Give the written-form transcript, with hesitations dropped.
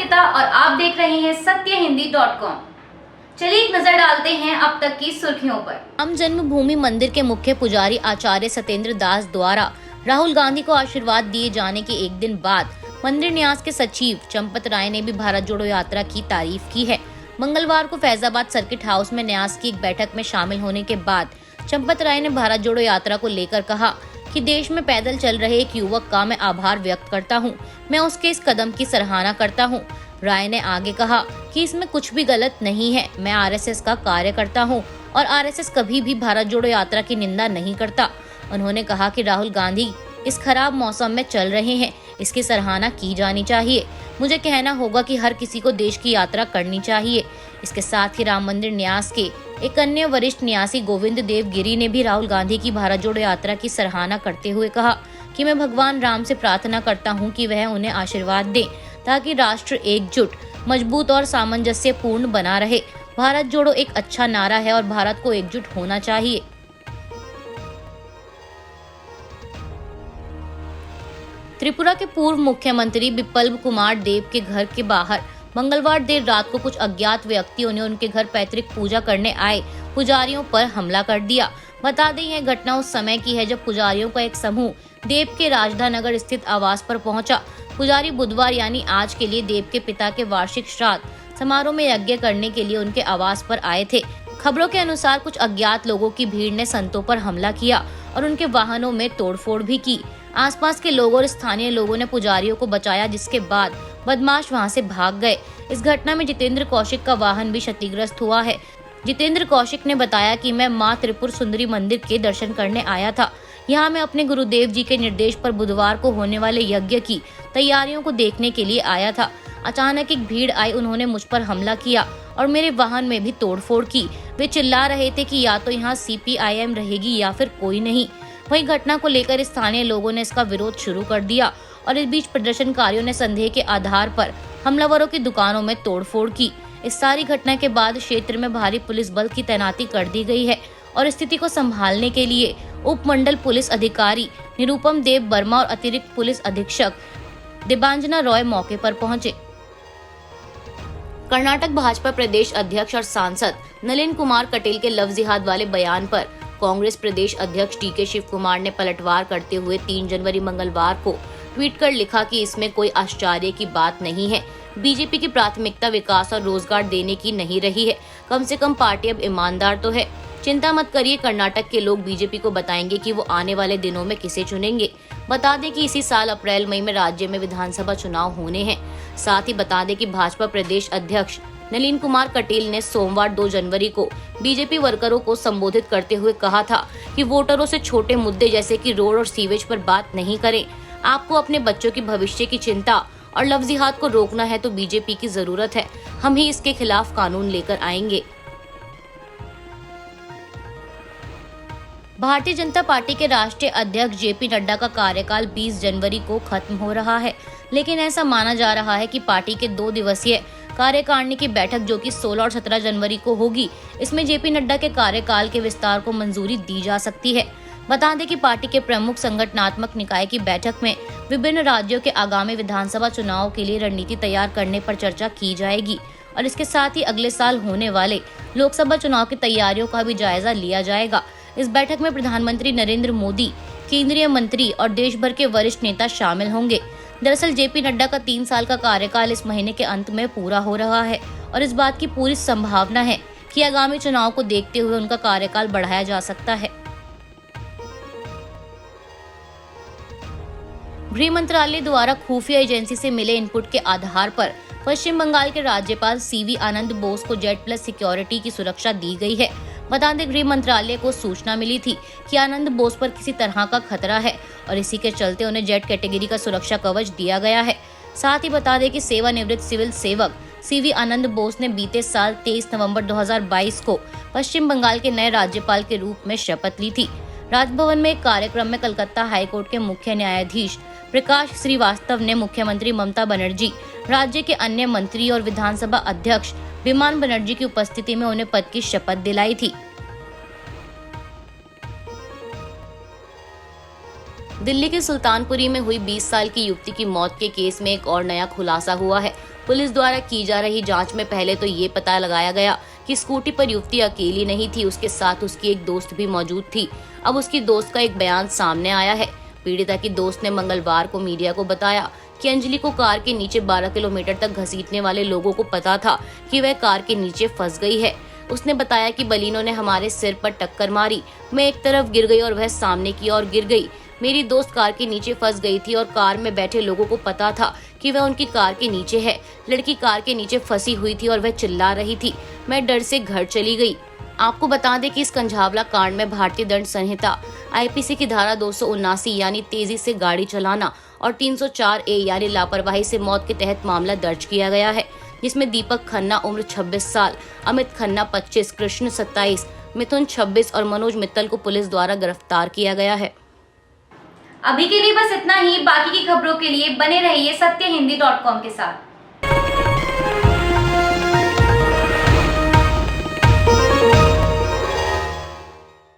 अंकिता और आप देख रहे हैं सत्यहिंदी.com। चलिए एक नजर डालते हैं अब तक की सुर्खियों पर। राम जन्मभूमि मंदिर के मुख्य पुजारी आचार्य सत्येंद्र दास द्वारा राहुल गांधी को आशीर्वाद दिए जाने के एक दिन बाद मंदिर न्यास के सचिव चंपत राय ने भी भारत जोड़ो यात्रा की तारीफ की है। मंगलवार को फैजाबाद सर्किट हाउस में न्यास की एक बैठक में शामिल होने के बाद चंपत राय ने भारत जोड़ो यात्रा को लेकर कहा कि देश में पैदल चल रहे एक युवक का मैं आभार व्यक्त करता हूं। मैं उसके इस कदम की सराहना करता हूं। राय ने आगे कहा कि इसमें कुछ भी गलत नहीं है। मैं आरएसएस का कार्य करता हूं और आरएसएस कभी भी भारत जोड़ो यात्रा की निंदा नहीं करता। उन्होंने कहा कि राहुल गांधी इस खराब मौसम में चल रहे हैं, इसकी सराहना की जानी चाहिए। मुझे कहना होगा कि हर किसी को देश की यात्रा करनी चाहिए। इसके साथ ही राम मंदिर न्यास के एक अन्य वरिष्ठ न्यासी गोविंद देव गिरी ने भी राहुल गांधी की भारत जोड़ो यात्रा की सराहना करते हुए कहा कि मैं भगवान राम से प्रार्थना करता हूं कि वह उन्हें आशीर्वाद दें ताकि राष्ट्र एकजुट, मजबूत और सामंजस्यपूर्ण बना रहे। भारत जोड़ो एक अच्छा नारा है और भारत को एकजुट होना चाहिए। त्रिपुरा के पूर्व मुख्यमंत्री बिप्लब कुमार देब के घर के बाहर मंगलवार देर रात को कुछ अज्ञात व्यक्तियों ने उनके घर पैतृक पूजा करने आए पुजारियों पर हमला कर दिया। बता दें यह घटना उस समय की है जब पुजारियों का एक समूह देब के राजधानगर स्थित आवास पर पहुंचा। पुजारी बुधवार यानी आज के लिए देब के पिता के वार्षिक श्राद्ध समारोह में यज्ञ करने के लिए उनके आवास पर आए थे। खबरों के अनुसार कुछ अज्ञात लोगों की भीड़ ने संतों पर हमला किया और उनके वाहनों में तोड़फोड़ भी की। आसपास के लोगों और स्थानीय लोगों ने पुजारियों को बचाया, जिसके बाद बदमाश वहां से भाग गए। इस घटना में जितेंद्र कौशिक का वाहन भी क्षतिग्रस्त हुआ है। जितेंद्र कौशिक ने बताया कि मैं मां त्रिपुर सुंदरी मंदिर के दर्शन करने आया था। यहाँ मैं अपने गुरुदेव जी के निर्देश पर बुधवार को होने वाले यज्ञ की तैयारियों को देखने के लिए आया था। अचानक एक भीड़ आई, उन्होंने मुझ पर हमला किया और मेरे वाहन में भी तोड़फोड़ की। वे चिल्ला रहे थे कि या तो यहाँ सीपीआईएम रहेगी या फिर कोई नहीं। वही घटना को लेकर स्थानीय लोगों ने इसका विरोध शुरू कर दिया और इस बीच प्रदर्शनकारियों ने संदेह के आधार पर हमलावरों की दुकानों में तोड़फोड़ की। इस सारी घटना के बाद क्षेत्र में भारी पुलिस बल की तैनाती कर दी गई है और स्थिति को संभालने के लिए उप मंडल पुलिस अधिकारी निरुपम देव वर्मा और अतिरिक्त पुलिस अधीक्षक देबांजना रॉय मौके पर पहुंचे। कर्नाटक भाजपा प्रदेश अध्यक्ष और सांसद नलिन कुमार कटेल के लव जिहाद वाले बयान पर कांग्रेस प्रदेश अध्यक्ष टीके शिव कुमार ने पलटवार करते हुए 3 जनवरी मंगलवार को ट्वीट कर लिखा कि इसमें कोई आश्चर्य की बात नहीं है। बीजेपी की प्राथमिकता विकास और रोजगार देने की नहीं रही है। कम से कम पार्टी अब ईमानदार तो है। चिंता मत करिए, कर्नाटक के लोग बीजेपी को बताएंगे कि वो आने वाले दिनों में किसे चुनेंगे। बता दें कि इसी साल अप्रैल मई में राज्य में विधानसभा चुनाव होने हैं। साथ ही बता दें कि भाजपा प्रदेश अध्यक्ष नलिन कुमार कटेल ने सोमवार 2 जनवरी को बीजेपी वर्करों को संबोधित करते हुए कहा था कि वोटरों से छोटे मुद्दे जैसे कि रोड और सीवेज पर बात नहीं करें। आपको अपने बच्चों की भविष्य की चिंता और लव जिहाद को रोकना है तो बीजेपी की जरूरत है। हम ही इसके खिलाफ कानून लेकर आएंगे। भारतीय जनता पार्टी के राष्ट्रीय अध्यक्ष जेपी नड्डा का कार्यकाल 20 जनवरी को खत्म हो रहा है, लेकिन ऐसा माना जा रहा है कि पार्टी के 2 दिवसीय कार्यकारिणी की बैठक जो कि 16 और 17 जनवरी को होगी, इसमें जेपी नड्डा के कार्यकाल के विस्तार को मंजूरी दी जा सकती है। बता दें कि पार्टी के प्रमुख संगठनात्मक निकाय की बैठक में विभिन्न राज्यों के आगामी विधानसभा चुनाव के लिए रणनीति तैयार करने पर चर्चा की जाएगी और इसके साथ ही अगले साल होने वाले लोकसभा चुनाव की तैयारियों का भी जायजा लिया जाएगा। इस बैठक में प्रधानमंत्री नरेंद्र मोदी, केंद्रीय मंत्री और देश भर के वरिष्ठ नेता शामिल होंगे। दरअसल जेपी नड्डा का 3 साल का कार्यकाल इस महीने के अंत में पूरा हो रहा है और इस बात की पूरी संभावना है कि आगामी चुनाव को देखते हुए उनका कार्यकाल बढ़ाया जा सकता है। गृह मंत्रालय द्वारा खुफिया एजेंसी से मिले इनपुट के आधार पर पश्चिम बंगाल के राज्यपाल सीवी आनंद बोस को जेड प्लस सिक्योरिटी की सुरक्षा दी गई है। बता दें गृह मंत्रालय को सूचना मिली थी कि आनंद बोस पर किसी तरह का खतरा है और इसी के चलते उन्हें जेड कैटेगरी का सुरक्षा कवच दिया गया है। साथ ही बता दें कि सेवानिवृत्त सिविल सेवक सीवी आनंद बोस ने बीते साल 23 नवंबर 2022 को पश्चिम बंगाल के नए राज्यपाल के रूप में शपथ ली थी। राजभवन में एक कार्यक्रम में कलकत्ता हाईकोर्ट के मुख्य न्यायाधीश प्रकाश श्रीवास्तव ने मुख्यमंत्री ममता बनर्जी, राज्य के अन्य मंत्री और विधानसभा अध्यक्ष विमान बनर्जी की उपस्थिति में उन्हें पद की शपथ दिलाई थी। दिल्ली के सुल्तानपुरी में हुई 20 साल की युवती की मौत के केस में एक और नया खुलासा हुआ है। पुलिस द्वारा की जा रही जांच में पहले तो ये पता लगाया गया कि स्कूटी पर युवती अकेली नहीं थी, उसके साथ उसकी एक दोस्त भी मौजूद थी। अब उसकी दोस्त का एक बयान सामने आया है। पीड़िता की दोस्त ने मंगलवार को मीडिया को बताया कि अंजलि को कार के नीचे 12 किलोमीटर तक घसीटने वाले लोगों को पता था कि वह कार के नीचे फंस गई है। उसने बताया कि बलिनो ने हमारे सिर पर टक्कर मारी, मैं एक तरफ गिर गई और वह सामने की ओर गिर गई। मेरी दोस्त कार के नीचे फंस गई थी और कार में बैठे लोगों को पता था कि वह उनकी कार के नीचे है। लड़की कार के नीचे फंसी हुई थी और वह चिल्ला रही थी। मैं डर से घर चली गई। आपको बता दें कि इस कंझावला कांड में भारतीय दंड संहिता आईपीसी की धारा 279 यानी तेजी से गाड़ी चलाना और 304A यानी लापरवाही से मौत के तहत मामला दर्ज किया गया है, जिसमें दीपक खन्ना उम्र 26 साल, अमित खन्ना 25, कृष्ण 27, मिथुन 26 और मनोज मित्तल को पुलिस द्वारा गिरफ्तार किया गया है। अभी के लिए बस इतना ही। बाकी की खबरों के लिए बने रहिए सत्यहिंदी.com के साथ।